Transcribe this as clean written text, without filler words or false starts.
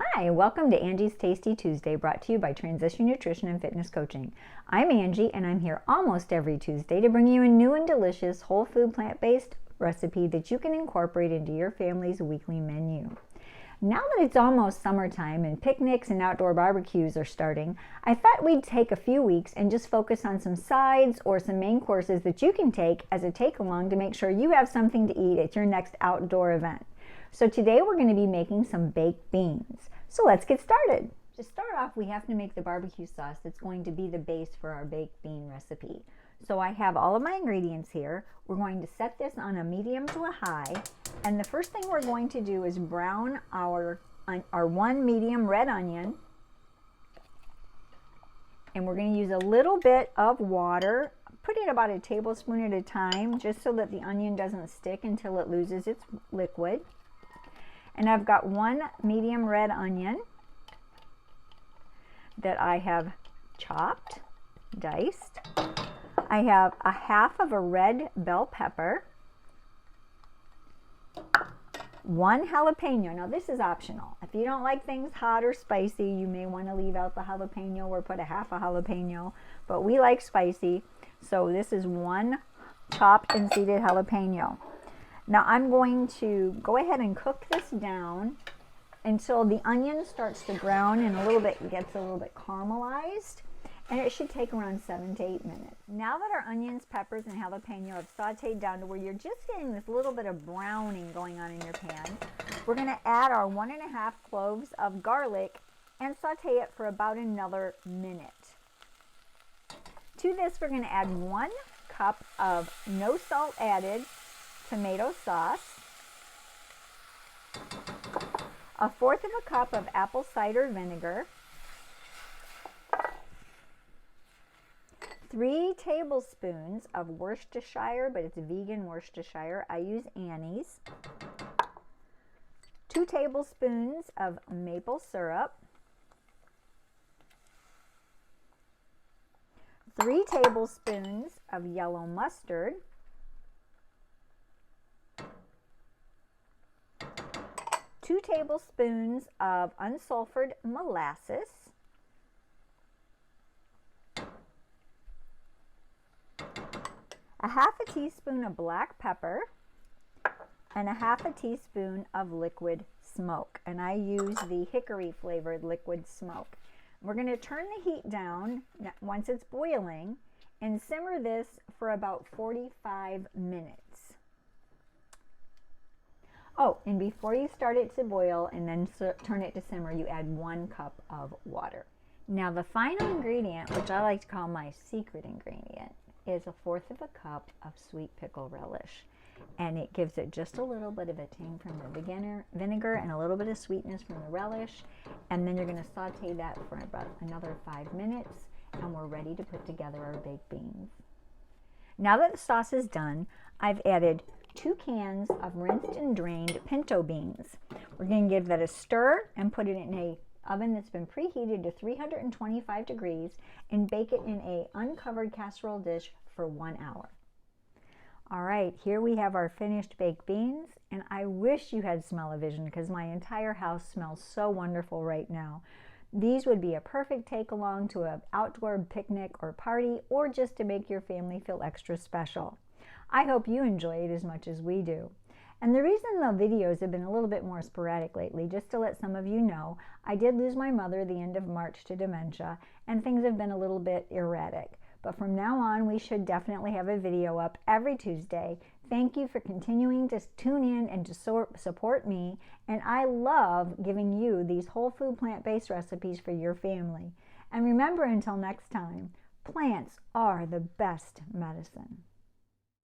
Hi, welcome to Angie's Tasty Tuesday, brought to you by Transition Nutrition and Fitness Coaching. I'm Angie, and I'm here almost every Tuesday to bring you a new and delicious whole food plant-based recipe that you can incorporate into your family's weekly menu. Now that it's almost summertime and picnics and outdoor barbecues are starting, I thought we'd take a few weeks and just focus on some sides or some main courses that you can take as a take-along to make sure you have something to eat at your next outdoor event. So today we're going to be making some baked beans. So let's get started. To start off, we have to make the barbecue sauce that's going to be the base for our baked bean recipe. So I have all of my ingredients here. We're going to set this on a medium to a high. And the first thing we're going to do is brown our one medium red onion. And we're going to use a little bit of water. Put it about a tablespoon at a time, just so that the onion doesn't stick until it loses its liquid. And I've got one medium red onion that I have chopped, diced. I have a half of a red bell pepper, one jalapeno. Now this is optional. If you don't like things hot or spicy, you may want to leave out the jalapeno or put a half a jalapeno, but we like spicy. So this is one chopped and seeded jalapeno. Now I'm going to go ahead and cook this down until the onion starts to brown and gets a little bit caramelized, and it should take around 7 to 8 minutes. Now that our onions, peppers, and jalapeno have sauteed down to where you're just getting this little bit of browning going on in your pan, we're going to add our 1½ cloves of garlic and saute it for about another minute. To this, we're going to add 1 cup of no salt added tomato sauce, 1/4 cup of apple cider vinegar, 3 tablespoons of Worcestershire, but it's vegan Worcestershire. I use Annie's. 2 tablespoons of maple syrup, 3 tablespoons of yellow mustard, 2 tablespoons of unsulfured molasses, 1/2 teaspoon of black pepper, and 1/2 teaspoon of liquid smoke. And I use the hickory flavored liquid smoke. We're going to turn the heat down once it's boiling and simmer this for about 45 minutes. Oh, and before you start it to boil and then turn it to simmer, you add 1 cup of water. Now the final ingredient, which I like to call my secret ingredient, is 1/4 cup of sweet pickle relish. And it gives it just a little bit of a tang from the vinegar and a little bit of sweetness from the relish. And then you're going to saute that for about another 5 minutes, and we're ready to put together our baked beans. Now that the sauce is done, I've added 2 cans of rinsed and drained pinto beans. We're going to give that a stir and put it in an oven that's been preheated to 325 degrees and bake it in an uncovered casserole dish for 1 hour. All right, here we have our finished baked beans, and I wish you had smell-o-vision because my entire house smells so wonderful right now. These would be a perfect take-along to an outdoor picnic or party, or just to make your family feel extra special. I hope you enjoy it as much as we do. And the reason the videos have been a little bit more sporadic lately, just to let some of you know, I did lose my mother the end of March to dementia, and things have been a little bit erratic. But from now on, we should definitely have a video up every Tuesday. Thank you for continuing to tune in and to support me. And I love giving you these whole food plant-based recipes for your family. And remember, until next time, plants are the best medicine.